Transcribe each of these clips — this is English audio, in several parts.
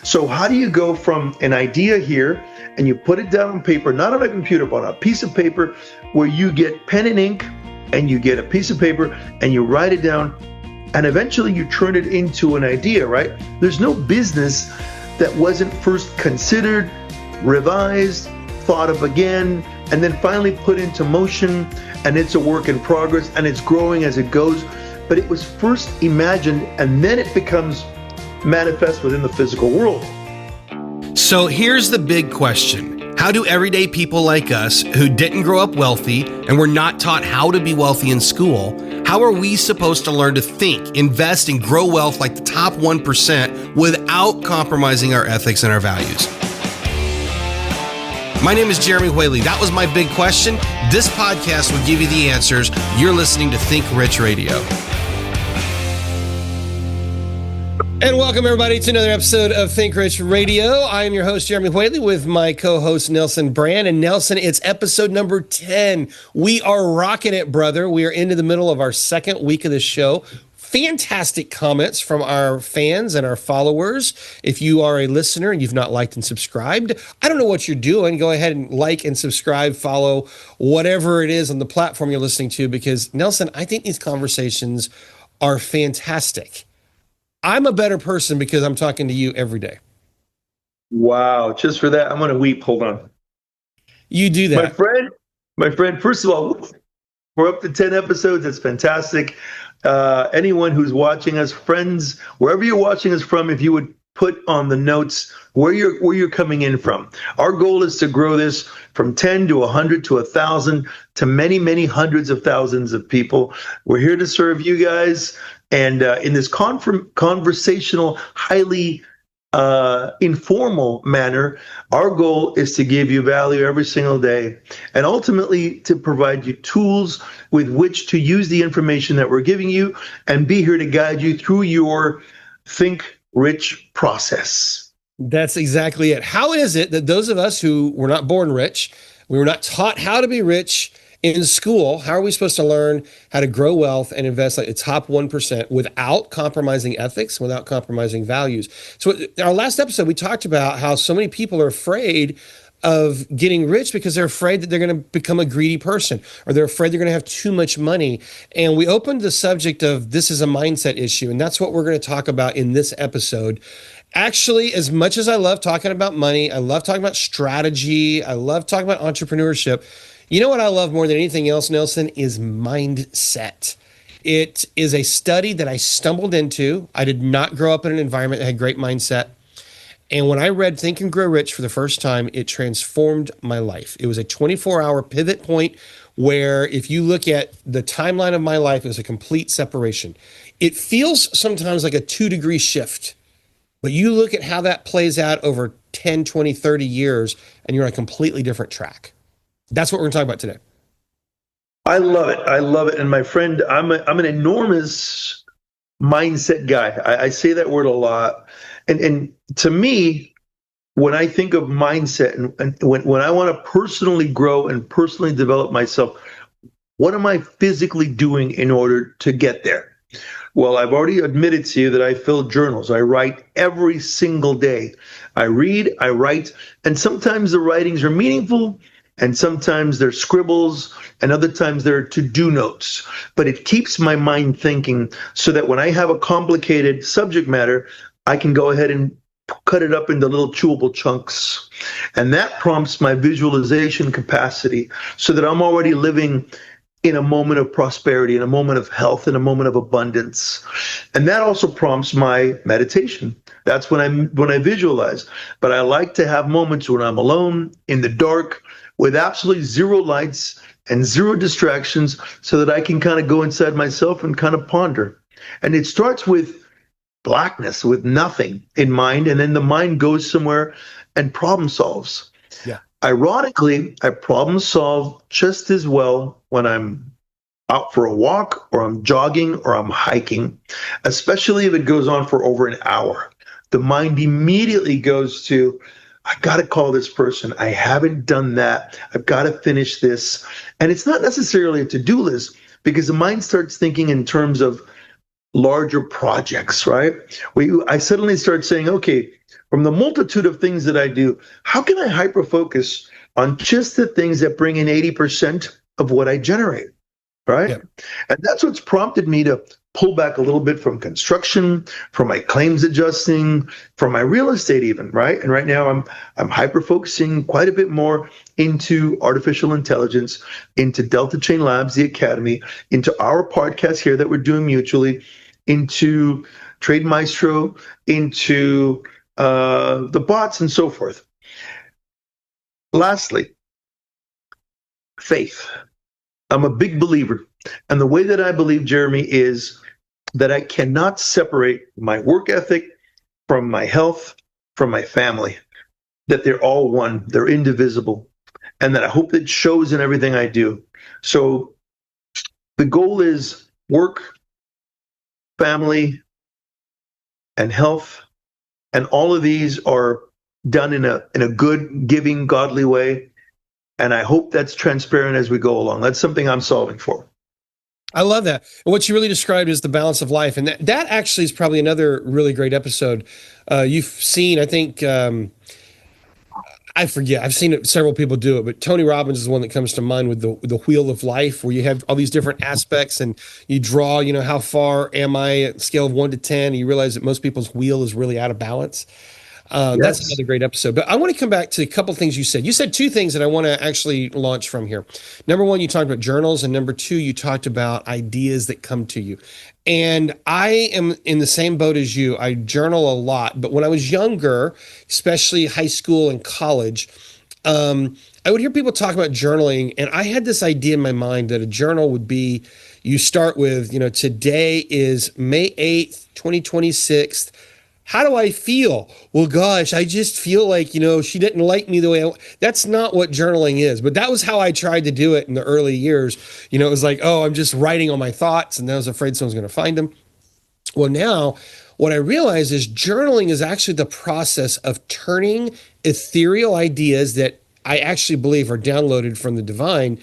So how do you go from an idea here and you put it down on paper, not on a computer, but on a piece of paper where you get pen and ink and you get a piece of paper and you write it down and eventually you turn it into an idea, right? There's no business that wasn't first considered, revised, thought of again, and then finally put into motion, and it's a work in progress and it's growing as it goes. But it was first imagined and then it becomes manifest within the physical world. So here's the big question. How do everyday people like us who didn't grow up wealthy and were not taught how to be wealthy in school, how are we supposed to learn to think, invest, and grow wealth like the top 1% without compromising our ethics and our values? My name is Jeremy Whaley. That was my big question. This podcast will give you the answers. You're listening to Think Rich Radio. And welcome, everybody, to another episode of Think Rich Radio. I am your host, Jeremy Whaley, with my co-host, Nelson Bran. And Nelson, it's episode number 10. We are rocking it, brother. We are into the middle of our second week of the show. Fantastic comments from our fans and our followers. If you are a listener and you've not liked and subscribed, I don't know what you're doing. Go ahead and like and subscribe, follow whatever it is on the platform you're listening to, because, Nelson, I think these conversations are fantastic. I'm a better person because I'm talking to you every day. Wow. Just for that, I'm going to weep. Hold on. You do that. My friend, first of all, we're up to 10 episodes. That's fantastic. Anyone who's watching us, friends, wherever you're watching us from, if you would put on the notes where you're coming in from. Our goal is to grow this from 10 to 100 to 1,000 to many, many hundreds of thousands of people. We're here to serve you guys. And in this conversational, highly informal manner, our goal is to give you value every single day and ultimately to provide you tools with which to use the information that we're giving you and be here to guide you through your Think Rich process. That's exactly it. How is it that those of us who were not born rich, we were not taught how to be rich in school, how are we supposed to learn how to grow wealth and invest like the top 1% without compromising ethics, without compromising values? So in our last episode, we talked about how so many people are afraid of getting rich because they're afraid that they're going to become a greedy person, or they're afraid they're going to have too much money. And we opened the subject of this is a mindset issue, and that's what we're going to talk about in this episode. Actually, as much as I love talking about money, I love talking about strategy, I love talking about entrepreneurship, you know what I love more than anything else, Nelson, is mindset. It is a study that I stumbled into. I did not grow up in an environment that had great mindset. And when I read Think and Grow Rich for the first time, it transformed my life. It was a 24-hour pivot point where if you look at the timeline of my life, it was a complete separation. It feels sometimes like a 2-degree shift, but you look at how that plays out over 10, 20, 30 years, and you're on a completely different track. That's what we're going to talk about today. I love it. I love it. And my friend, I'm an enormous mindset guy. I say that word a lot. And to me, when I think of mindset and when I want to personally grow and personally develop myself, what am I physically doing in order to get there? Well, I've already admitted to you that I fill journals. I write every single day. I read, I write, and sometimes the writings are meaningful, and sometimes they're scribbles, and other times they're to-do notes. But it keeps my mind thinking so that when I have a complicated subject matter, I can go ahead and cut it up into little chewable chunks. And that prompts my visualization capacity so that I'm already living in a moment of prosperity, in a moment of health, in a moment of abundance. And that also prompts my meditation. That's when I visualize. But I like to have moments when I'm alone, in the dark, with absolutely zero lights and zero distractions so that I can kind of go inside myself and kind of ponder. And it starts with blackness, with nothing in mind, and then the mind goes somewhere and problem solves. Yeah. Ironically, I problem solve just as well when I'm out for a walk or I'm jogging or I'm hiking, especially if it goes on for over an hour. The mind immediately goes to, I got to call this person. I haven't done that. I've got to finish this. And it's not necessarily a to-do list because the mind starts thinking in terms of larger projects, right? I suddenly start saying, okay, from the multitude of things that I do, how can I hyper focus on just the things that bring in 80% of what I generate? Right. Yeah. And that's what's prompted me to pull back a little bit from construction, from my claims adjusting, from my real estate even, right? And right now I'm hyper focusing quite a bit more into artificial intelligence, into Delta Chain Labs, the Academy, into our podcast here that we're doing mutually, into Trade Maestro, into the bots and so forth. Lastly, faith. I'm a big believer. And the way that I believe, Jeremy, is that I cannot separate my work ethic from my health, from my family, that they're all one, they're indivisible, and that I hope that shows in everything I do. So the goal is work, family, and health. And all of these are done in a good, giving, godly way. And I hope that's transparent as we go along. That's something I'm solving for. I love that. And what you really described is the balance of life. And that actually is probably another really great episode. You've seen, I think, I forget, I've seen several people do it, but Tony Robbins is the one that comes to mind with the wheel of life, where you have all these different aspects and you draw, how far am I at a scale of 1 to 10? And you realize that most people's wheel is really out of balance. That's Yes. another great episode. But I want to come back to a couple of things you said. You said two things that I want to actually launch from here. Number one, you talked about journals, and number two, you talked about ideas that come to you. And I am in the same boat as you. I journal a lot, but when I was younger, especially high school and college, I would hear people talk about journaling, and I had this idea in my mind that a journal would be, you start with, today is May 8th, 2026. How do I feel? Well, gosh, I just feel like, she didn't like me the way that's not what journaling is. But that was how I tried to do it in the early years. It was like, oh, I'm just writing all my thoughts, and I was afraid someone's going to find them. Well, now what I realize is journaling is actually the process of turning ethereal ideas that I actually believe are downloaded from the divine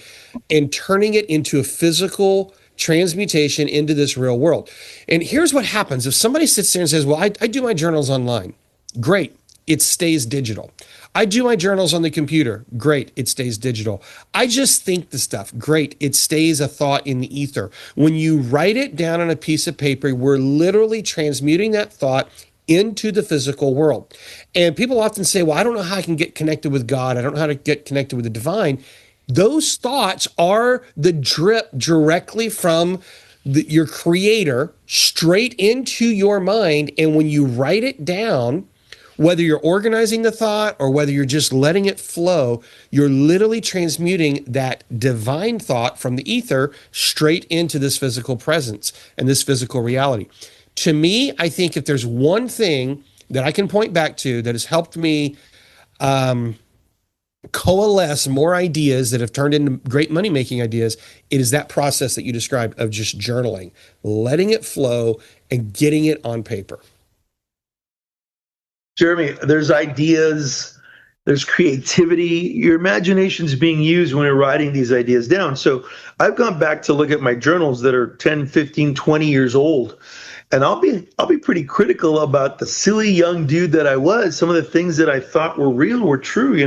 and turning it into a physical transmutation into this real world. And here's what happens. If somebody sits there and says, well, I do my journals online, great, it stays digital. I do my journals on the computer, great, it stays digital. I just think the stuff, great, it stays a thought in the ether. When you write it down on a piece of paper, we're literally transmuting that thought into the physical world. And people often say, well, I don't know how I can get connected with God. I don't know how to get connected with the divine. Those thoughts are the drip directly from your creator straight into your mind. And when you write it down, whether you're organizing the thought or whether you're just letting it flow, you're literally transmuting that divine thought from the ether straight into this physical presence and this physical reality. To me, I think if there's one thing that I can point back to that has helped me coalesce more ideas that have turned into great money-making ideas, it is that process that you described of just journaling, letting it flow and getting it on paper. Jeremy, there's ideas, there's creativity. Your imagination's being used when you're writing these ideas down. So I've gone back to look at my journals that are 10, 15, 20 years old. And I'll be pretty critical about the silly young dude that I was. Some of the things that I thought were real were true,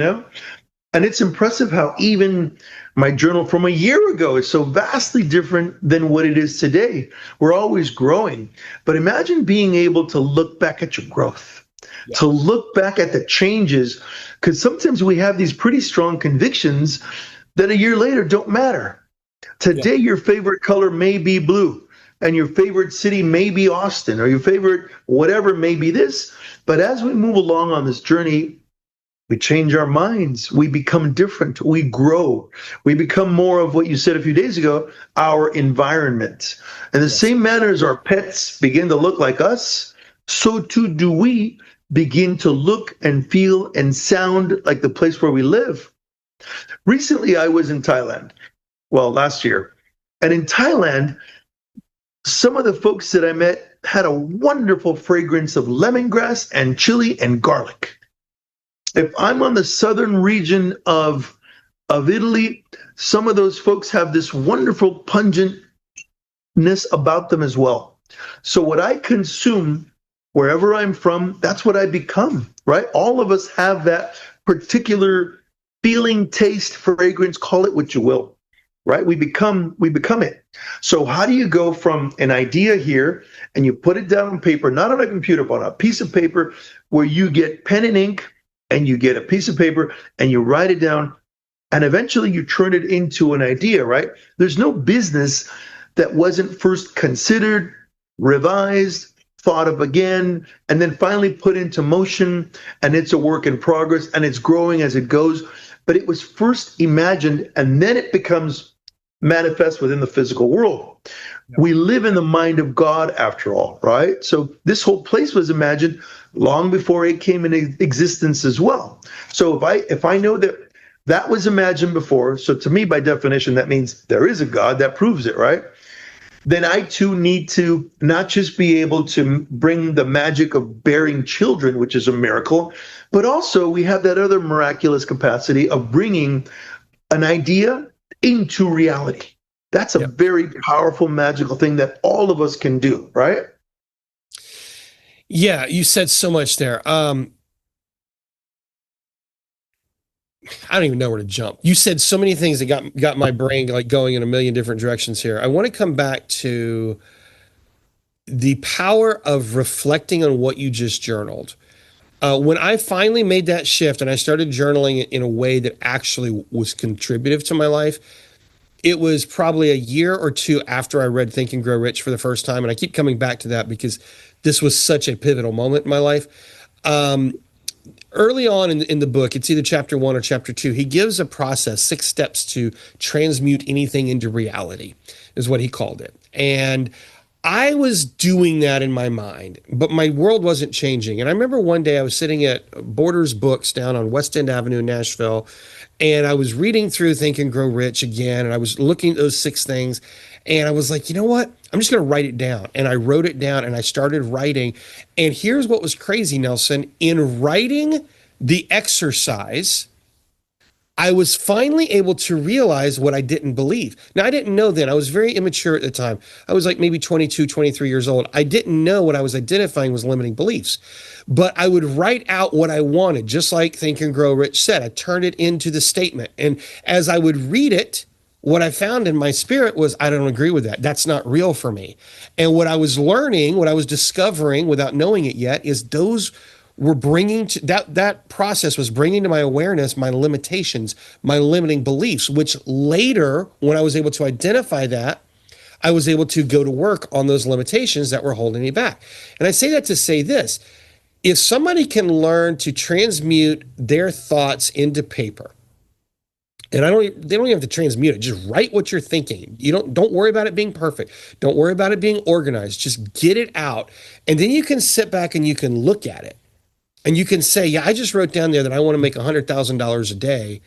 And it's impressive how even my journal from a year ago is so vastly different than what it is today. We're always growing. But imagine being able to look back at your growth, to look back at the changes, because sometimes we have these pretty strong convictions that a year later don't matter. Today, your favorite color may be blue, and your favorite city may be Austin, or your favorite whatever may be this. But as we move along on this journey, we change our minds. We become different. We grow. We become more of what you said a few days ago, our environment. In the same manner as our pets begin to look like us, so too do we begin to look and feel and sound like the place where we live. Recently, I was in Thailand. Well, last year. And in Thailand, some of the folks that I met had a wonderful fragrance of lemongrass and chili and garlic. If I'm on the southern region of Italy, some of those folks have this wonderful pungentness about them as well. So what I consume Wherever I'm from, that's what I become, right? All of us have that particular feeling, taste, fragrance, call it what you will, right? We become it. So how do you go from an idea here and you put it down on paper, not on a computer, but on a piece of paper where you get pen and ink and you get a piece of paper and you write it down and eventually you turn it into an idea, right? There's no business that wasn't first considered, revised, thought of again, and then finally put into motion, and it's a work in progress and it's growing as it goes. But it was first imagined and then it becomes manifest within the physical world. We live in the mind of God after all, right? So this whole place was imagined long before it came into existence as well. So if I know that that was imagined before, so to me, by definition, that means there is a God. That proves it, right? Then I too need to not just be able to bring the magic of bearing children, which is a miracle, but also we have that other miraculous capacity of bringing an idea into reality. That's a very powerful, magical thing that all of us can do, right? Yeah, you said so much there. I don't even know where to jump. You said so many things that got my brain like going in a million different directions here. I want to come back to the power of reflecting on what you just journaled. When I finally made that shift and I started journaling in a way that actually was contributive to my life, it was probably a year or two after I read Think and Grow Rich for the first time. And I keep coming back to that because this was such a pivotal moment in my life. Early on in the book, it's either chapter 1 or chapter 2, he gives a process, 6 steps to transmute anything into reality, is what he called it. And I was doing that in my mind, but my world wasn't changing. And I remember one day I was sitting at Borders Books down on West End Avenue in Nashville, and I was reading through Think and Grow Rich again, and I was looking at those 6 things, and I was like, you know what? I'm just going to write it down. And I wrote it down, and I started writing. And here's what was crazy, Nelson. In writing the exercise, I was finally able to realize what I didn't believe. Now, I didn't know then. I was very immature at the time. I was like maybe 22, 23 years old. I didn't know what I was identifying was limiting beliefs. But I would write out what I wanted, just like Think and Grow Rich said. I turned it into the statement. And as I would read it, what I found in my spirit was, I don't agree with that. That's not real for me. And what I was learning, what I was discovering without knowing it yet, is those were bringing to that process was bringing to my awareness my limitations, my limiting beliefs, which later, when I was able to identify that, I was able to go to work on those limitations that were holding me back. And I say that to say this: if somebody can learn to transmute their thoughts into paper, and they don't even have to transmute it. Just write what you're thinking. You don't worry about it being perfect. Don't worry about it being organized. Just get it out. And then you can sit back and you can look at it. And you can say, yeah, I just wrote down there that I want to make $100,000 a day.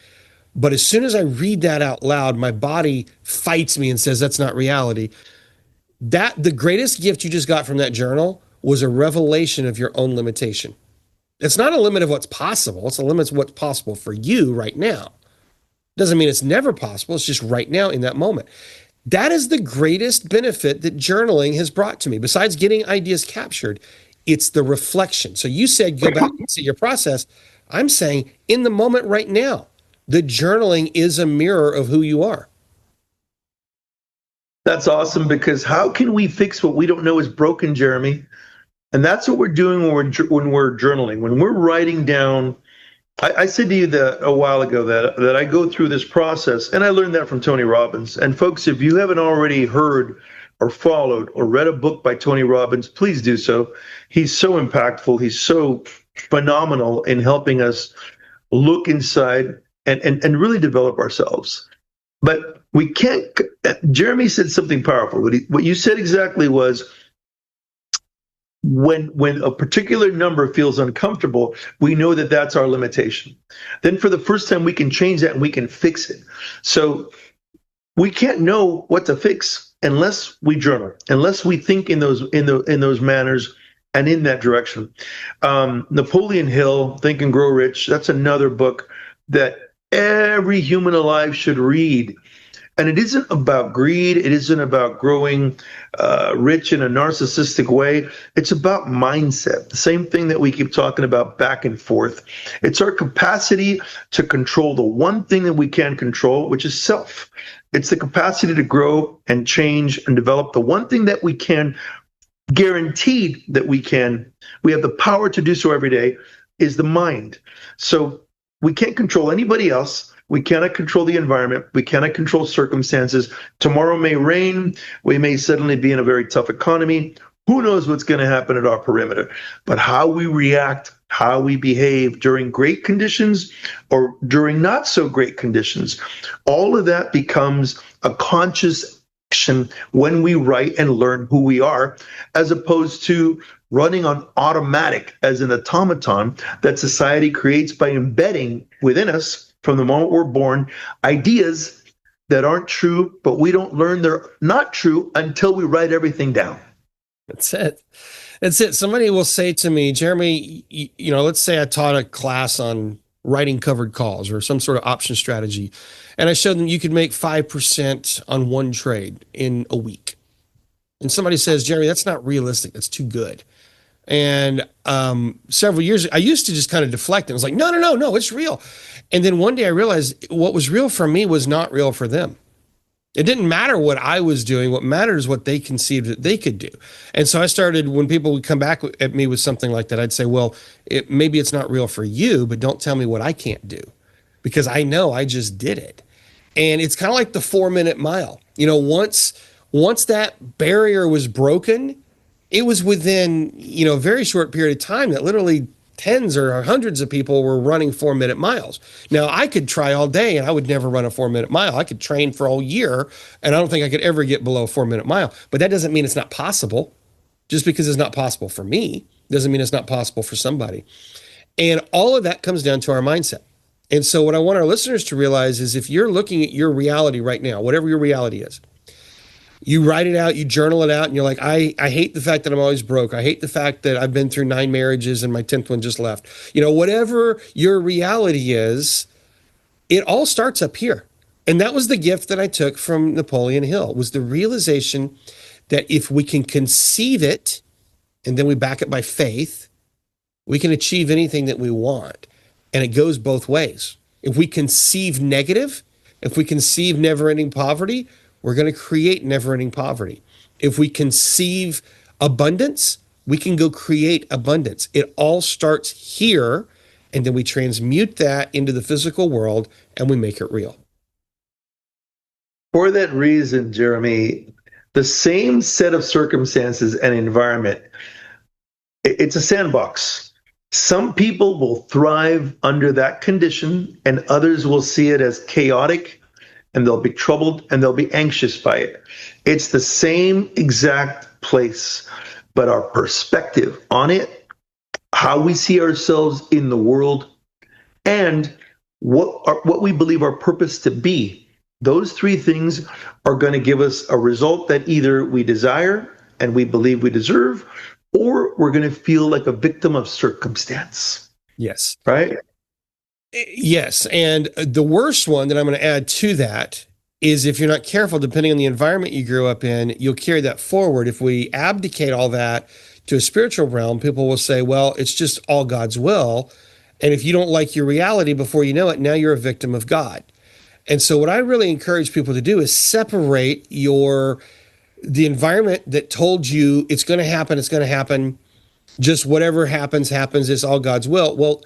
But as soon as I read that out loud, my body fights me and says that's not reality. The greatest gift you just got from that journal was a revelation of your own limitation. It's not a limit of what's possible. It's a limit of what's possible for you right now. Doesn't mean it's never possible. It's just right now in that moment. That is the greatest benefit that journaling has brought to me. Besides getting ideas captured, it's the reflection. So you said go back and see your process. I'm saying in the moment right now, the journaling is a mirror of who you are. That's awesome, because how can we fix what we don't know is broken, Jeremy? And that's what we're doing when we're journaling, when we're writing down. I said to you that a while ago that I go through this process, and I learned that from Tony Robbins. And folks, if you haven't already heard or followed or read a book by Tony Robbins, please do so. He's so impactful. He's so phenomenal in helping us look inside and really develop ourselves. But we can't. Jeremy said something powerful. What you said exactly was, when a particular number feels uncomfortable, we know that that's our limitation. Then for the first time, we can change that and we can fix it. So we can't know what to fix unless we journal, unless we think in those manners and in that direction. Napoleon Hill, Think and Grow Rich, that's another book that every human alive should read. And it isn't about greed. It isn't about growing rich in a narcissistic way. It's about mindset. The same thing that we keep talking about back and forth. It's our capacity to control the one thing that we can control, which is self. It's the capacity to grow and change and develop the one thing that we can guaranteed that we have the power to do so every day is the mind. So we can't control anybody else. We cannot control the environment. We cannot control circumstances. Tomorrow may rain. We may suddenly be in a very tough economy. Who knows what's going to happen at our perimeter? But how we react, how we behave during great conditions or during not so great conditions, all of that becomes a conscious action when we write and learn who we are, as opposed to running on automatic as an automaton that society creates by embedding within us from the moment we're born ideas that aren't true, but we don't learn they're not true until we write everything down. That's it. That's it. Somebody will say to me, Jeremy, let's say I taught a class on writing covered calls or some sort of option strategy. And I showed them you could make 5% on one trade in a week. And somebody says, Jeremy, that's not realistic. That's too good. And several years, I used to just kind of deflect. And I was like, no, it's real. And then one day I realized what was real for me was not real for them. It didn't matter what I was doing. What mattered is what they conceived that they could do. And so I started, when people would come back at me with something like that, I'd say, well, maybe it's not real for you, but don't tell me what I can't do, because I know I just did it. And it's kind of like the 4-minute mile. Once that barrier was broken, it was within, a very short period of time that literally tens or hundreds of people were running 4-minute miles. Now, I could try all day and I would never run a 4-minute mile. I could train for a whole year and I don't think I could ever get below a 4-minute mile. But that doesn't mean it's not possible. Just because it's not possible for me doesn't mean it's not possible for somebody. And all of that comes down to our mindset. And so what I want our listeners to realize is, if you're looking at your reality right now, whatever your reality is, you write it out, you journal it out, and you're like, I hate the fact that I'm always broke. I hate the fact that I've been through 9 marriages and my 10th one just left. Whatever your reality is, it all starts up here. And that was the gift that I took from Napoleon Hill, was the realization that if we can conceive it and then we back it by faith, we can achieve anything that we want. And it goes both ways. If we conceive negative, if we conceive never-ending poverty, we're going to create never-ending poverty. If we conceive abundance, we can go create abundance. It all starts here, and then we transmute that into the physical world, and we make it real. For that reason, Jeremy, the same set of circumstances and environment, it's a sandbox. Some people will thrive under that condition, and others will see it as chaotic, and they'll be troubled and they'll be anxious by it. It's the same exact place, but our perspective on it, how we see ourselves in the world, and what we believe our purpose to be, those 3 things are going to give us a result that either we desire and we believe we deserve, or we're going to feel like a victim of circumstance. Yes. Right? Yes. And the worst one that I'm going to add to that is, if you're not careful, depending on the environment you grew up in, you'll carry that forward. If we abdicate all that to a spiritual realm, people will say, well, it's just all God's will. And if you don't like your reality before you know it, now you're a victim of God. And so what I really encourage people to do is separate the environment that told you it's going to happen, just whatever happens, it's all God's will. Well,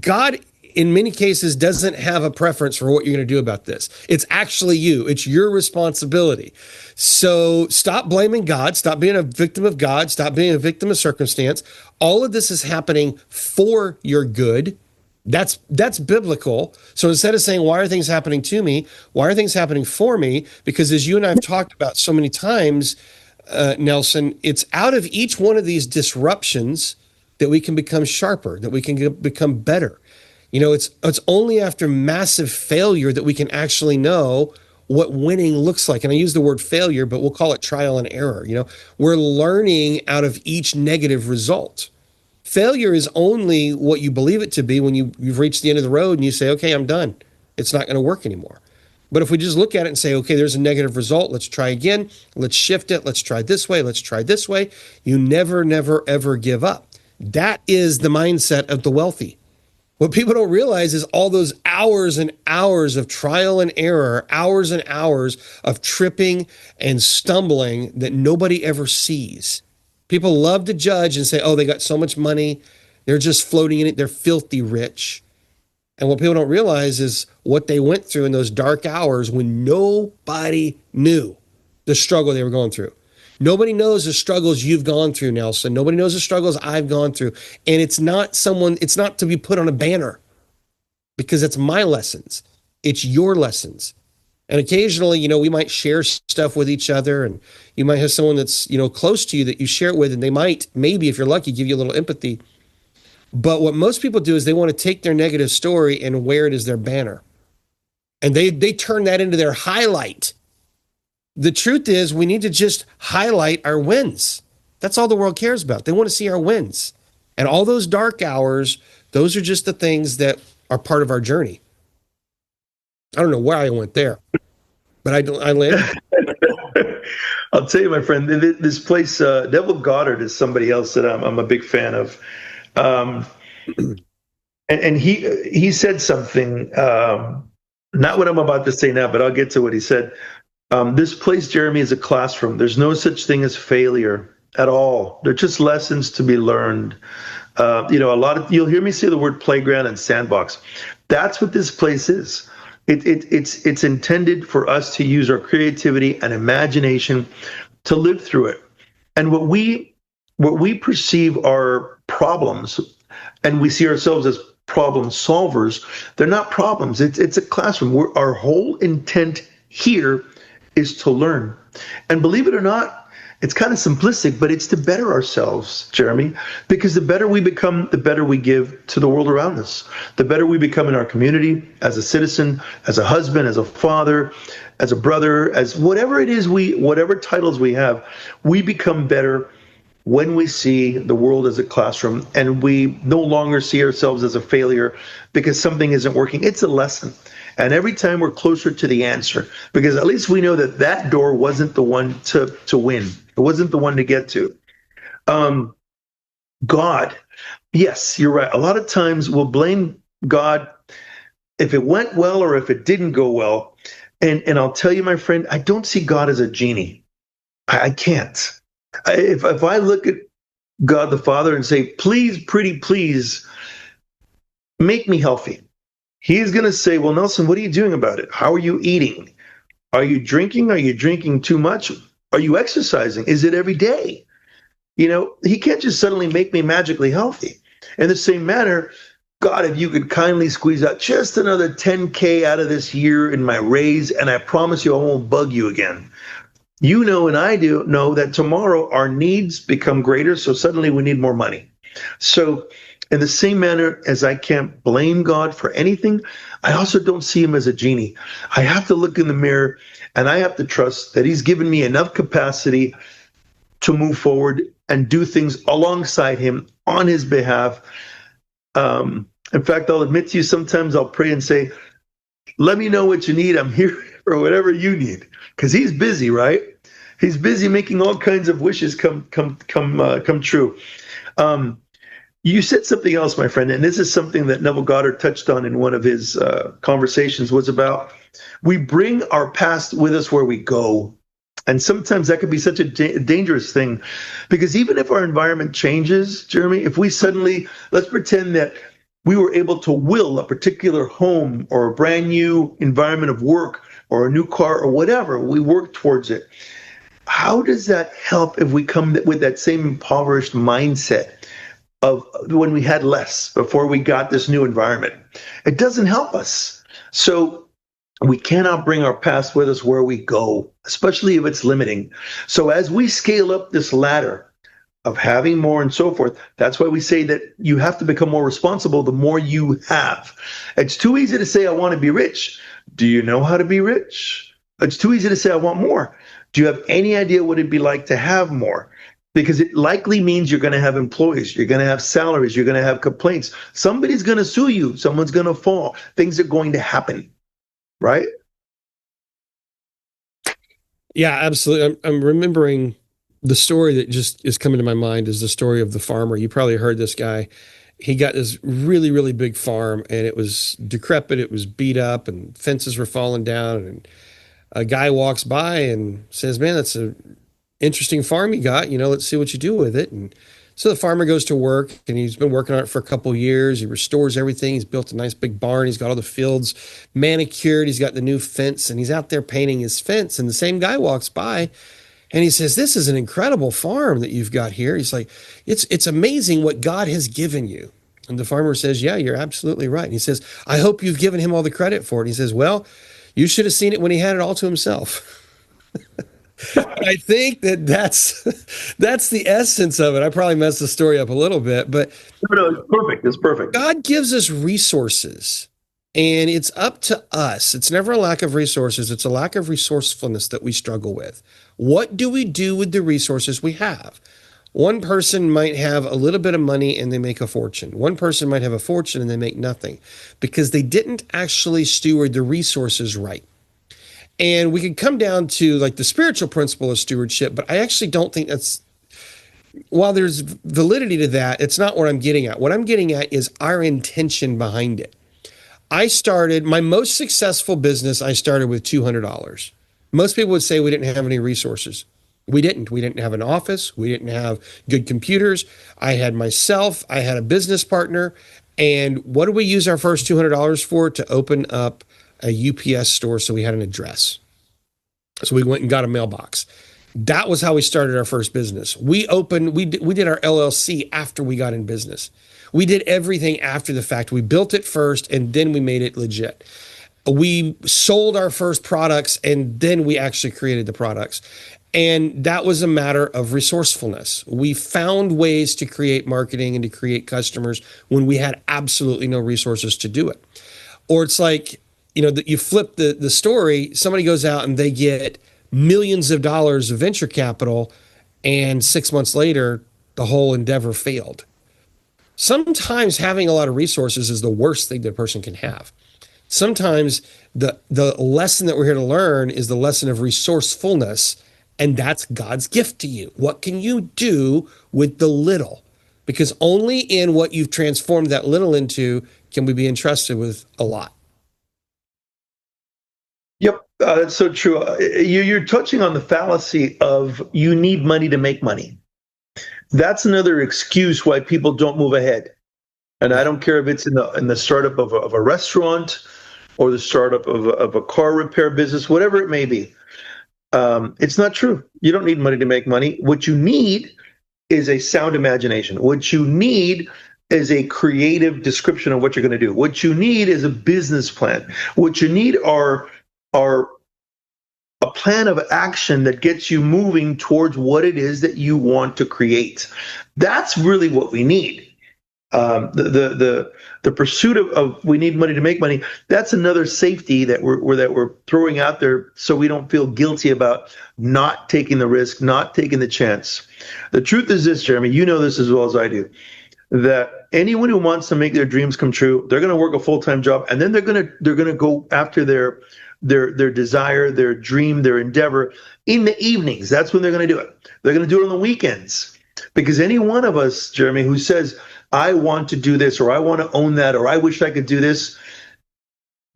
God, in many cases, doesn't have a preference for what you're going to do about this. It's actually you. It's your responsibility. So stop blaming God. Stop being a victim of God. Stop being a victim of circumstance. All of this is happening for your good. That's biblical. So instead of saying, why are things happening to me? Why are things happening for me? Because as you and I have talked about so many times, Nelson, it's out of each one of these disruptions that we can become sharper, that we can become better. It's only after massive failure that we can actually know what winning looks like. And I use the word failure, but we'll call it trial and error. We're learning out of each negative result. Failure is only what you believe it to be when you've reached the end of the road and you say, okay, I'm done. It's not going to work anymore. But if we just look at it and say, okay, there's a negative result, let's try again, let's shift it, let's try this way, let's try this way, you never, never, ever give up. That is the mindset of the wealthy. What people don't realize is all those hours and hours of trial and error, hours and hours of tripping and stumbling that nobody ever sees. People love to judge and say, oh, they got so much money, they're just floating in it, they're filthy rich. And what people don't realize is what they went through in those dark hours when nobody knew the struggle they were going through. Nobody knows the struggles you've gone through, Nelson. Nobody knows the struggles I've gone through. And it's not to be put on a banner because it's my lessons. It's your lessons. And occasionally, we might share stuff with each other, and you might have someone that's, close to you that you share it with, and they might, maybe if you're lucky, give you a little empathy. But what most people do is they want to take their negative story and wear it as their banner. And they turn that into their highlight. The truth is we need to just highlight our wins. That's all the world cares about. They want to see our wins. And all those dark hours, those are just the things that are part of our journey. I don't know where I went there, but I landed. I'll tell you, my friend, this place, Neville Goddard is somebody else that I'm a big fan of. And he said something, not what I'm about to say now, but I'll get to what he said. This place, Jeremy, is a classroom. There's no such thing as failure at all. They're just lessons to be learned. You'll hear me say the word playground and sandbox. That's what this place is. It's intended for us to use our creativity and imagination to live through it. And what we perceive are problems, and we see ourselves as problem solvers, they're not problems. It's a classroom. Our whole intent here is to learn. And believe it or not, it's kind of simplistic, but it's to better ourselves, Jeremy, because the better we become, the better we give to the world around us. The better we become in our community, as a citizen, as a husband, as a father, as a brother, as whatever it is, whatever titles we have, we become better when we see the world as a classroom and we no longer see ourselves as a failure because something isn't working. It's a lesson. And every time we're closer to the answer, because at least we know that door wasn't the one to win. It wasn't the one to get to. God, yes, you're right. A lot of times we'll blame God if it went well or if it didn't go well. And I'll tell you, my friend, I don't see God as a genie. I can't. If I look at God the Father and say, please, pretty please, make me healthy, He's going to say, well, Nelson, what are you doing about it? How are you eating? Are you drinking? Are you drinking too much? Are you exercising? Is it every day? He can't just suddenly make me magically healthy. In the same manner, God, if you could kindly squeeze out just another 10K out of this year in my raise, and I promise you I won't bug you again. And I do know that tomorrow our needs become greater, so suddenly we need more money. So in the same manner as I can't blame God for anything, I also don't see him as a genie. I have to look in the mirror and I have to trust that he's given me enough capacity to move forward and do things alongside him on his behalf. In fact, I'll admit to you, sometimes I'll pray and say, let me know what you need. I'm here for whatever you need. Because he's busy, right? He's busy making all kinds of wishes come true. You said something else, my friend, and this is something that Neville Goddard touched on in one of his conversations, was about we bring our past with us where we go. And sometimes that could be such a dangerous thing, because even if our environment changes, Jeremy, if we suddenly, let's pretend that we were able to will a particular home or a brand new environment of work or a new car or whatever, we work towards it. How does that help if we come with that same impoverished mindset of when we had less before we got this new environment? It doesn't help us. So we cannot bring our past with us where we go, especially if it's limiting. So as we scale up this ladder of having more and so forth, that's why we say that you have to become more responsible the more you have. It's too easy to say, I want to be rich. Do you know how to be rich? It's too easy to say, I want more. Do you have any idea what it'd be like to have more? Because it likely means you're going to have employees, you're going to have salaries, you're going to have complaints. Somebody's going to sue you. Someone's going to fall. Things are going to happen, right? Yeah, absolutely. I'm remembering the story that just is coming to my mind is the story of the farmer. You probably heard this guy. He got this really, really big farm and it was decrepit. It was beat up and fences were falling down. And a guy walks by and says, "Man, that's a interesting farm you got. Let's see what you do with it." And so the farmer goes to work and he's been working on it for a couple of years. He restores everything. He's built a nice big barn. He's got all the fields manicured. He's got the new fence and he's out there painting his fence. And the same guy walks by and he says, "This is an incredible farm that you've got here." He's like, it's amazing what God has given you." And the farmer says, "Yeah, you're absolutely right." And he says, "I hope you've given him all the credit for it." And he says, "Well, you should have seen it when he had it all to himself." I think that's the essence of it. I probably messed the story up a little bit, but No, it's perfect. It's perfect. God gives us resources and it's up to us. It's never a lack of resources. It's a lack of resourcefulness that we struggle with. What do we do with the resources we have? One person might have a little bit of money and they make a fortune. One person might have a fortune and they make nothing because they didn't actually steward the resources right. And we could come down to like the spiritual principle of stewardship, but I actually don't think that's, while there's validity to that, it's not what I'm getting at. What I'm getting at is our intention behind it. I started my most successful business, I started with $200. Most people would say we didn't have any resources. We didn't. We didn't have an office. We didn't have good computers. I had myself, I had a business partner. And what did we use our first $200 for? To open up a UPS store so we had an address. So we went and got a mailbox. That was how we started our first business. We did our LLC after we got in business. We did everything after the fact. We built it first and then we made it legit. We sold our first products and then we actually created the products. And that was a matter of resourcefulness. We found ways to create marketing and to create customers when we had absolutely no resources to do it. Or it's like, you flip the story, somebody goes out and they get millions of dollars of venture capital, and 6 months later, the whole endeavor failed. Sometimes having a lot of resources is the worst thing that a person can have. Sometimes the lesson that we're here to learn is the lesson of resourcefulness, and that's God's gift to you. What can you do with the little? Because only in what you've transformed that little into can we be entrusted with a lot. Yep, that's so true. You're touching on the fallacy of you need money to make money. That's another excuse why people don't move ahead. And I don't care if it's in the startup of a restaurant or the startup of a car repair business, whatever it may be. It's not true. You don't need money to make money. What you need is a sound imagination. What you need is a creative description of what you're going to do. What you need is a business plan. What you need are a plan of action that gets you moving towards what it is that you want to create. That's really what we need. The pursuit of we need money to make money. That's another safety that we're throwing out there so we don't feel guilty about not taking the risk, not taking the chance. The truth is this, Jeremy. You know this as well as I do. That anyone who wants to make their dreams come true, they're going to work a full-time job, and then they're going to go after their desire, their dream, their endeavor in the evenings. That's when they're going to do it. They're going to do it on the weekends. Because any one of us, Jeremy, who says, I want to do this, or I want to own that, or I wish I could do this,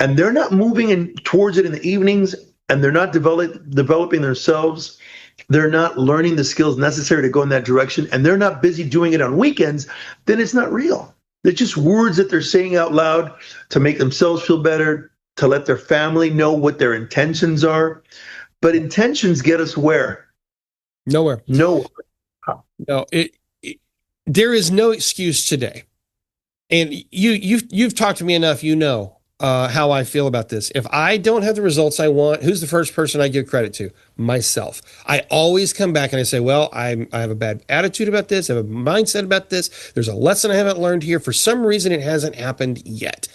and they're not moving towards it in the evenings, and they're not developing themselves, they're not learning the skills necessary to go in that direction, and they're not busy doing it on weekends, then it's not real. They're just words that they're saying out loud to make themselves feel better, to let their family know what their intentions are. But intentions get us where? Nowhere. Nowhere. No, there is no excuse today. And you've talked to me enough, how I feel about this. If I don't have the results I want, who's the first person I give credit to? Myself. I always come back and I say, well, I have a bad attitude about this. I have a mindset about this. There's a lesson I haven't learned here. For some reason, it hasn't happened yet.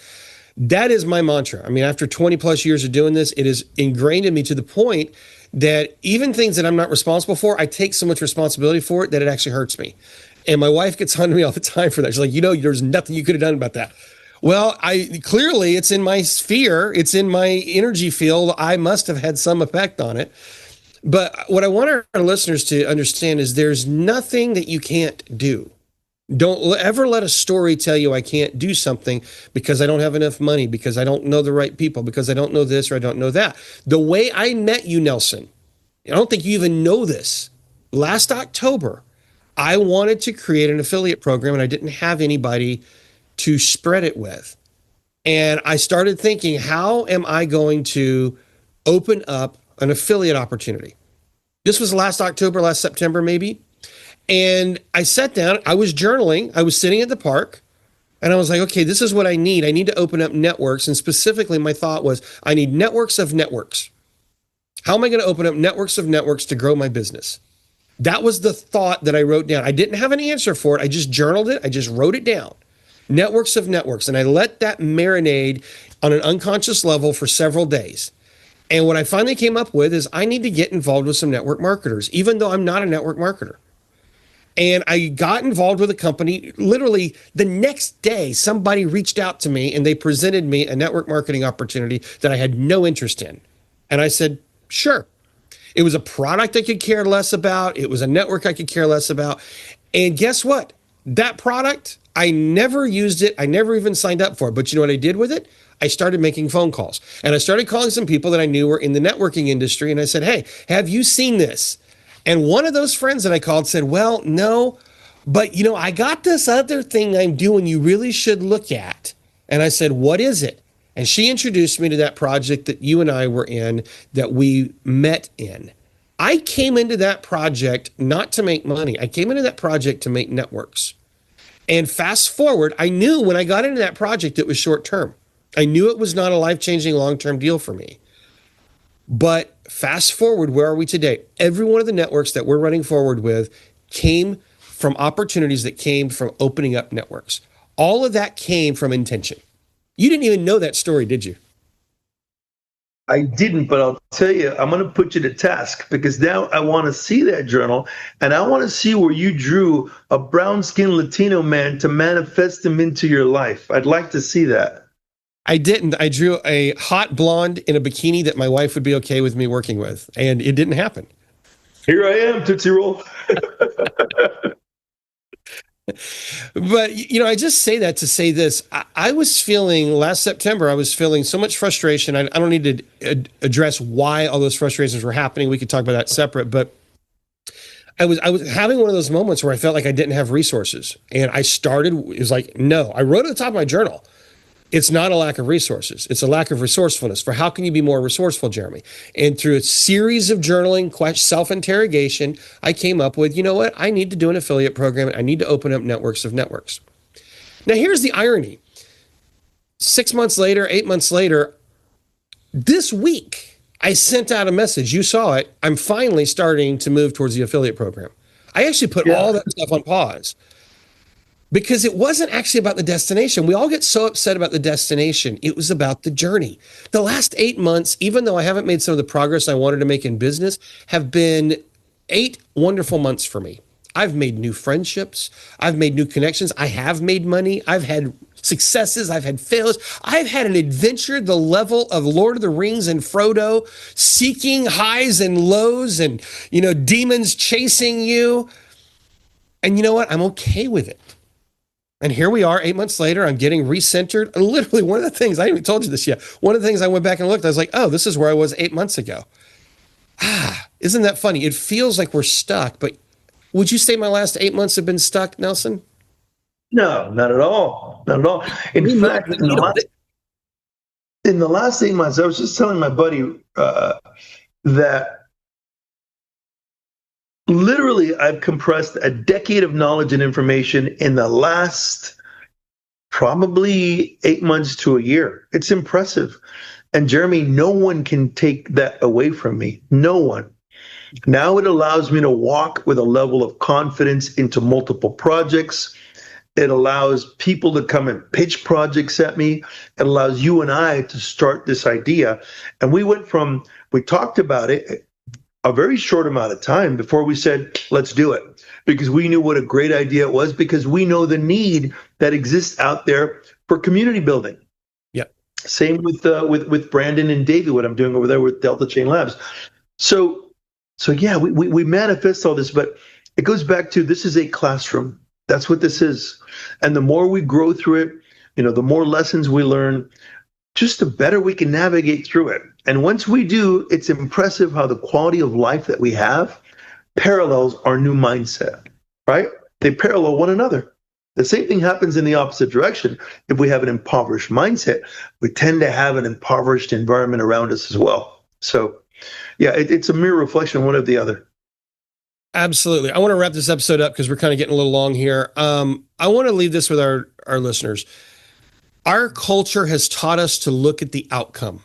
That is my mantra. I mean, after 20 plus years of doing this, it is ingrained in me to the point that even things that I'm not responsible for, I take so much responsibility for it that it actually hurts me. And my wife gets on to me all the time for that. She's like, there's nothing you could have done about that. Well, clearly it's in my sphere. It's in my energy field. I must have had some effect on it. But what I want our listeners to understand is there's nothing that you can't do. Don't ever let a story tell you I can't do something because I don't have enough money, because I don't know the right people, because I don't know this or I don't know that. The way I met you, Nelson, I don't think you even know this. Last October, I wanted to create an affiliate program and I didn't have anybody to spread it with. And I started thinking, how am I going to open up an affiliate opportunity? This was last October, last September, maybe. And I sat down, I was journaling, I was sitting at the park, and I was like, okay, this is what I need. I need to open up networks. And specifically, my thought was, I need networks of networks. How am I going to open up networks of networks to grow my business? That was the thought that I wrote down. I didn't have an answer for it. I just journaled it. I just wrote it down. Networks of networks. And I let that marinate on an unconscious level for several days. And what I finally came up with is I need to get involved with some network marketers, even though I'm not a network marketer. And I got involved with a company. Literally the next day, somebody reached out to me and they presented me a network marketing opportunity that I had no interest in. And I said, sure. It was a product I could care less about. It was a network I could care less about. And guess what? That product, I never used it. I never even signed up for it. But you know what I did with it? I started making phone calls. And I started calling some people that I knew were in the networking industry. And I said, hey, have you seen this? And one of those friends that I called said, well, no, but you know, I got this other thing I'm doing you really should look at. And I said, what is it? And she introduced me to that project that you and I were in, that we met in. I came into that project not to make money. I came into that project to make networks. And fast forward, I knew when I got into that project, it was short term. I knew it was not a life-changing long-term deal for me. But fast forward, where are we today? Every one of the networks that we're running forward with came from opportunities that came from opening up networks. All of that came from intention. You didn't even know that story, did you? I didn't, but I'll tell you, I'm going to put you to task because now I want to see that journal and I want to see where you drew a brown-skinned Latino man to manifest him into your life. I'd like to see that. I didn't. I drew a hot blonde in a bikini that my wife would be okay with me working with, and it didn't happen. Here I am, Tootsie Roll. But, you know, I just say that to say this. I was feeling last September, I was feeling so much frustration. I don't need to address why all those frustrations were happening. We could talk about that separate, but I was having one of those moments where I felt like I didn't have resources. And it was like, no, I wrote at the top of my journal, it's not a lack of resources. It's a lack of resourcefulness. For how can you be more resourceful, Jeremy? And through a series of journaling, self-interrogation, I came up with, you know what? I need to do an affiliate program. I need to open up networks of networks. Now, here's the irony. 6 months later, 8 months later, this week, I sent out a message. You saw it. I'm finally starting to move towards the affiliate program. I actually put all that stuff on pause. Because it wasn't actually about the destination. We all get so upset about the destination. It was about the journey. The last 8 months, even though I haven't made some of the progress I wanted to make in business, have been 8 wonderful months for me. I've made new friendships. I've made new connections. I have made money. I've had successes. I've had failures. I've had an adventure the level of Lord of the Rings and Frodo, seeking highs and lows and, you know, demons chasing you. And you know what? I'm okay with it. And here we are 8 months later, I'm getting recentered. And literally one of the things, I haven't even told you this yet. One of the things I went back and looked, I was like, oh, this is where I was 8 months ago. Isn't that funny? It feels like we're stuck, but would you say my last 8 months have been stuck, Nelson? No, not at all. Not at all. In fact, in the last 8 months, I was just telling my buddy that literally, I've compressed a decade of knowledge and information in the last probably 8 months to a year. It's impressive. And Jeremy, no one can take that away from me. No one. Now it allows me to walk with a level of confidence into multiple projects. It allows people to come and pitch projects at me. It allows you and I to start this idea. And we talked about it a very short amount of time before we said, let's do it, because we knew what a great idea it was, because we know the need that exists out there for community building. Yeah. Same with Brandon and David, what I'm doing over there with Delta Chain Labs. So So yeah, we manifest all this, but it goes back to this is a classroom. That's what this is. And the more we grow through it, the more lessons we learn, just the better we can navigate through it. And once we do, it's impressive how the quality of life that we have parallels our new mindset, right? They parallel one another. The same thing happens in the opposite direction. If we have an impoverished mindset, we tend to have an impoverished environment around us as well. So yeah, it's a mirror reflection, one of the other. Absolutely. I want to wrap this episode up because we're kind of getting a little long here. I want to leave this with our listeners. Our culture has taught us to look at the outcome.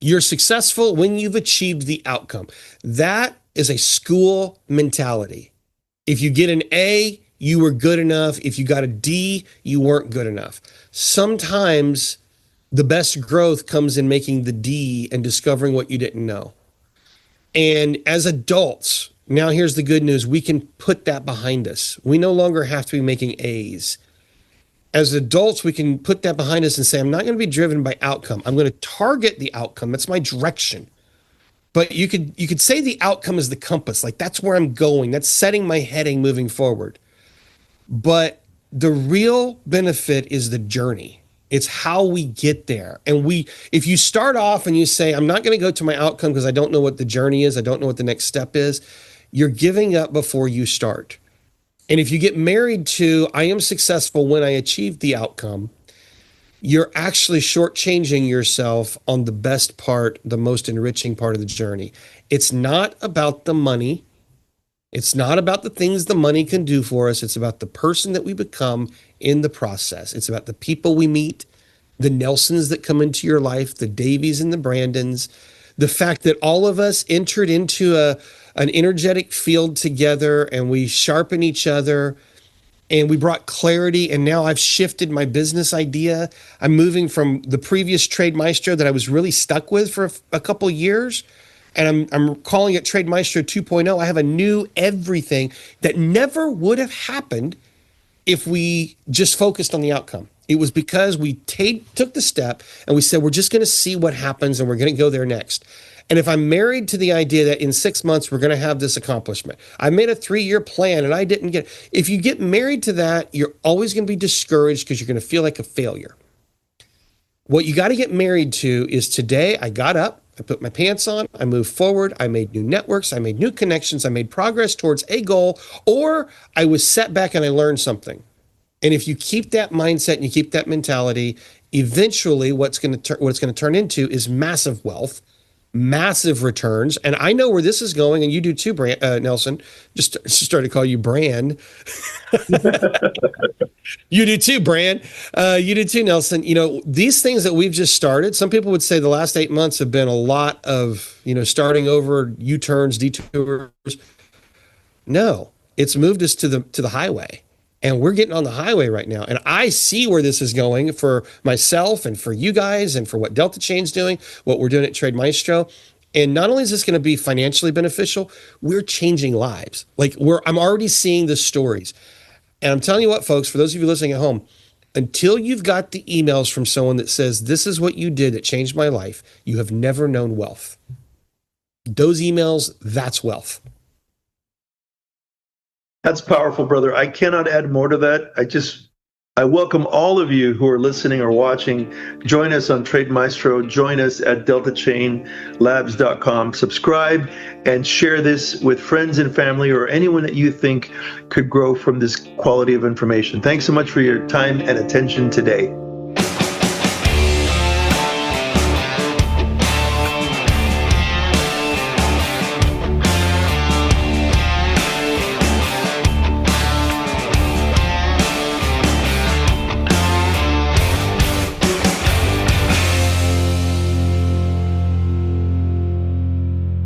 You're successful when you've achieved the outcome. That is a school mentality. If you get an A, you were good enough. If you got a D, you weren't good enough. Sometimes the best growth comes in making the D and discovering what you didn't know. And as adults, now here's the good news. We can put that behind us. We no longer have to be making A's. As adults, we can put that behind us and say, I'm not going to be driven by outcome. I'm going to target the outcome. That's my direction. But you could say the outcome is the compass. Like that's where I'm going. That's setting my heading moving forward. But the real benefit is the journey. It's how we get there. And if you start off and you say, I'm not going to go to my outcome because I don't know what the journey is, I don't know what the next step is, you're giving up before you start. And if you get married to, I am successful when I achieve the outcome, you're actually shortchanging yourself on the best part, the most enriching part of the journey. It's not about the money. It's not about the things the money can do for us. It's about the person that we become in the process. It's about the people we meet, the Nelsons that come into your life, the Davies and the Brandons, the fact that all of us entered into an energetic field together and we sharpen each other and we brought clarity. And now I've shifted my business idea. I'm moving from the previous Trade Maestro that I was really stuck with for a couple of years. And I'm calling it Trade Maestro 2.0. I have a new everything that never would have happened if we just focused on the outcome. It was because we took the step and we said, we're just going to see what happens and we're going to go there next. And if I'm married to the idea that in 6 months, we're going to have this accomplishment, I made a 3-year plan and I didn't get it. If you get married to that, you're always going to be discouraged because you're going to feel like a failure. What you got to get married to is today I got up, I put my pants on, I moved forward, I made new networks, I made new connections, I made progress towards a goal, or I was set back and I learned something. And if you keep that mindset and you keep that mentality, eventually what it's going to turn into is massive wealth, massive returns. And I know where this is going, and you do too, Nelson. Just started to call you Bran. You do too, Bran. You do too, Nelson. These things that we've just started, some people would say the last 8 months have been a lot of, starting over, U-turns, detours. No, it's moved us to the highway. And we're getting on the highway right now. And I see where this is going for myself and for you guys and for what Delta Chain's doing, what we're doing at Trade Maestro. And not only is this going to be financially beneficial, we're changing lives. I'm already seeing the stories. And I'm telling you what, folks, for those of you listening at home, until you've got the emails from someone that says, this is what you did that changed my life, you have never known wealth. Those emails, that's wealth. That's powerful, brother. I cannot add more to that. I welcome all of you who are listening or watching. Join us on Trade Maestro. Join us at deltachainlabs.com. Subscribe and share this with friends and family or anyone that you think could grow from this quality of information. Thanks so much for your time and attention today.